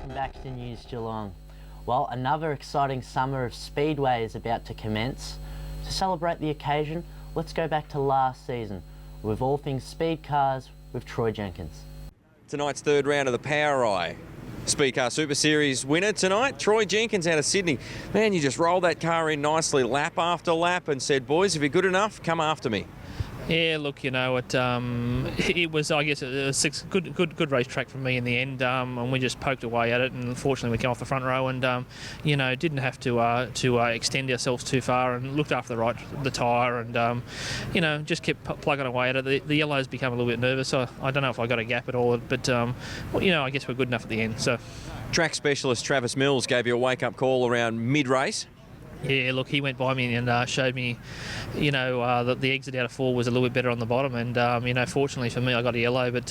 welcome back to News Geelong. Well, another exciting summer of Speedway is about to commence. To celebrate the occasion, let's go back to last season with all things speed cars with Troy Jenkins. Tonight's third round of the Power Eye Speed Car Super Series winner tonight, Troy Jenkins out of Sydney. Man, you just rolled that car in nicely lap after lap and said, boys, if you're good enough, come after me. Yeah, look, you know, it was, I guess, a good racetrack for me in the end, and we just poked away at it, and unfortunately we came off the front row, and you know, didn't have to extend ourselves too far, and looked after the tyre, and you know, just kept plugging away at it. The yellows become a little bit nervous, so I don't know if I got a gap at all, but well, you know, I guess we're good enough at the end. So, track specialist Travis Mills gave you a wake-up call around mid-race. Yeah, look, he went by me and showed me, you know, that the exit out of 4 was a little bit better on the bottom, and you know, fortunately for me, I got a yellow. But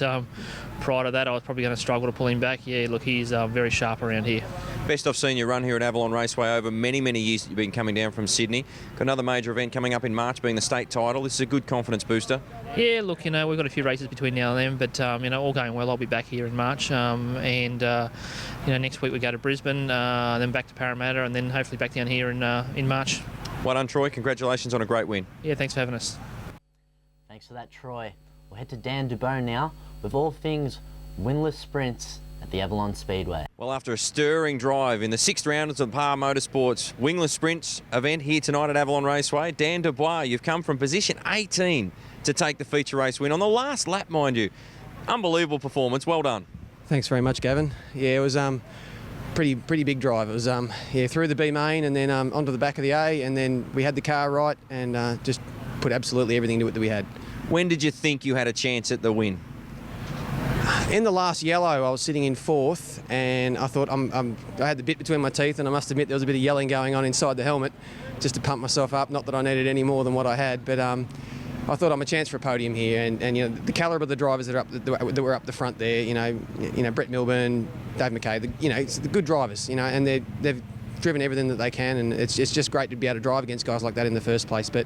prior to that, I was probably going to struggle to pull him back. Yeah, look, he's very sharp around here. Best I've seen you run here at Avalon Raceway over many years that you've been coming down from Sydney. Got another major event coming up in March, being the state title. This is a good confidence booster. Yeah, look, you know, we've got a few races between now and then, but you know, all going well, I'll be back here in March, and you know, next week we go to Brisbane, then back to Parramatta, and then hopefully back down here in March. Well done, Troy. Congratulations on a great win. Yeah, thanks for having us. Thanks for that, Troy. We'll head to Dan Dubois now with all things winless sprints at the Avalon Speedway. Well, after a stirring drive in the 6th round of the Par Motorsports wingless sprints event here tonight at Avalon Raceway, Dan Dubois, you've come from position 18 to take the feature race win on the last lap, mind you. Unbelievable performance. Well done. Thanks very much, Gavin. Yeah, it was pretty big drive. It was yeah, through the B main and then onto the back of the A, and then we had the car right and just put absolutely everything into it that we had. When did you think you had a chance at the win? In the last yellow, I was sitting in 4th, and I thought I had the bit between my teeth, and I must admit there was a bit of yelling going on inside the helmet just to pump myself up. Not that I needed any more than what I had, but I thought I'm a chance for a podium here, and you know, the calibre of the drivers that were up the front there, you know Brett Milburn, Dave McKay, you know, it's the good drivers, you know, and they've driven everything that they can, and it's just great to be able to drive against guys like that in the first place. But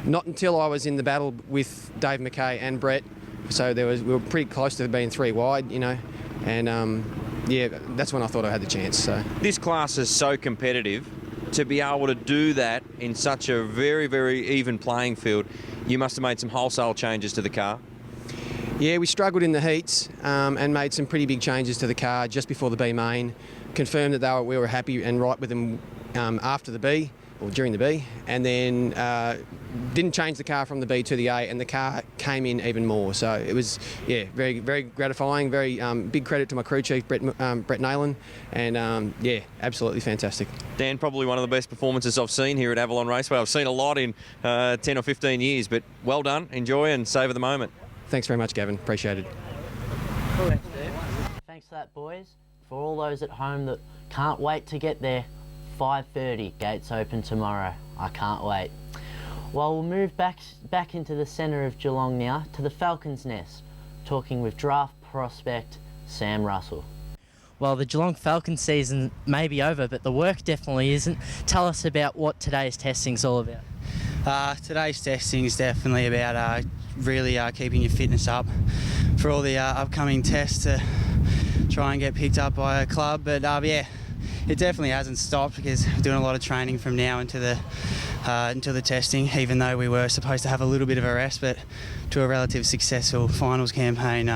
not until I was in the battle with Dave McKay and Brett, so we were pretty close to being 3 wide, you know, and yeah, that's when I thought I had the chance. So this class is so competitive. To be able to do that in such a very even playing field, you must have made some wholesale changes to the car. Yeah, we struggled in the heats and made some pretty big changes to the car just before the B main. Confirmed that we were happy and right with them after the B, or during the B, and then didn't change the car from the B to the A, and the car came in even more. So it was, yeah, very gratifying. Very big credit to my crew chief, Brett Nayland, and yeah, absolutely fantastic. Dan, probably one of the best performances I've seen here at Avalon Raceway. I've seen a lot in 10 or 15 years, but well done. Enjoy and savour the moment. Thanks very much, Gavin. Appreciate it. Thanks for that, boys. For all those at home that can't wait to get there, 5:30, gates open tomorrow. I can't wait. Well, we'll move back into the centre of Geelong now, to the Falcons' Nest, talking with draft prospect Sam Russell. Well, the Geelong Falcons season may be over, but the work definitely isn't. Tell us about what today's testing's all about. Today's testing is definitely about really keeping your fitness up for all the upcoming tests to try and get picked up by a club. But yeah, it definitely hasn't stopped, because we're doing a lot of training from now until the testing, even though we were supposed to have a little bit of a rest, but to a relative successful finals campaign,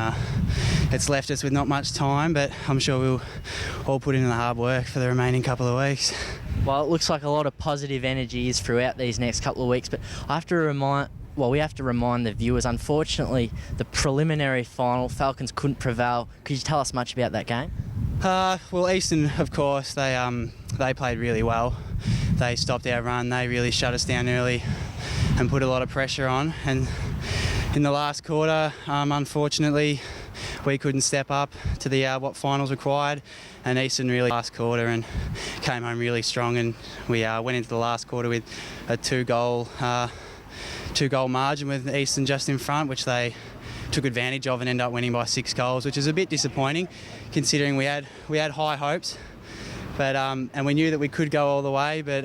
it's left us with not much time, but I'm sure we'll all put in the hard work for the remaining couple of weeks. Well, it looks like a lot of positive energy is throughout these next couple of weeks, but I have to we have to remind the viewers, unfortunately, the preliminary final, Falcons couldn't prevail. Could you tell us much about that game? Well, Eastern, of course, they played really well. They stopped our run. They really shut us down early and put a lot of pressure on. And in the last quarter, unfortunately, we couldn't step up to the what finals required. And Eastern really last quarter and came home really strong. And we went into the last quarter with a two-goal margin with Eastern just in front, which they took advantage of and ended up winning by 6 goals, which is a bit disappointing considering we had high hopes. But and we knew that we could go all the way, but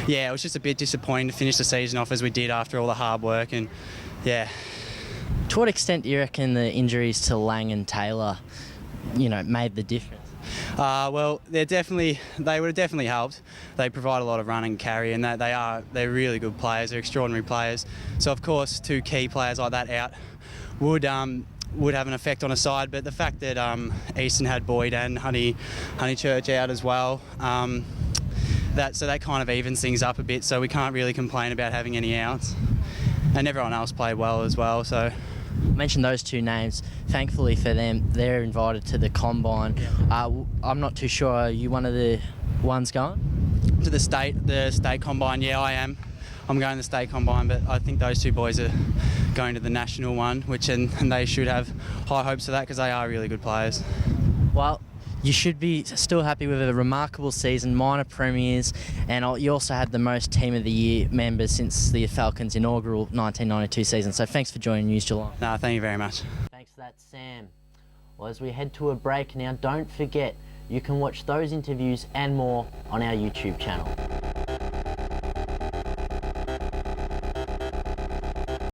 yeah, it was just a bit disappointing to finish the season off as we did after all the hard work. And yeah. To what extent do you reckon the injuries to Lang and Taylor, you know, made the difference? Well, they would have definitely helped. They provide a lot of run and carry, and they're really good players. They're extraordinary players. So of course, 2 key players like that out would have an effect on a side. But the fact that Eastern had Boyd and Honeychurch out as well, that kind of evens things up a bit. So we can't really complain about having any outs, and everyone else played well as well. So. I mentioned those 2 names. Thankfully for them, they're invited to the combine. I'm not too sure. Are you one of the ones going? To the state combine, yeah, I am. I'm going to the state combine, but I think those 2 boys are going to the national one, and they should have high hopes of that because they are really good players. Well, you should be still happy with a remarkable season, minor premiers, and you also had the most Team of the Year members since the Falcons' inaugural 1992 season. So thanks for joining News Geelong. No, thank you very much. Thanks for that, Sam. Well, as we head to a break now, don't forget, you can watch those interviews and more on our YouTube channel.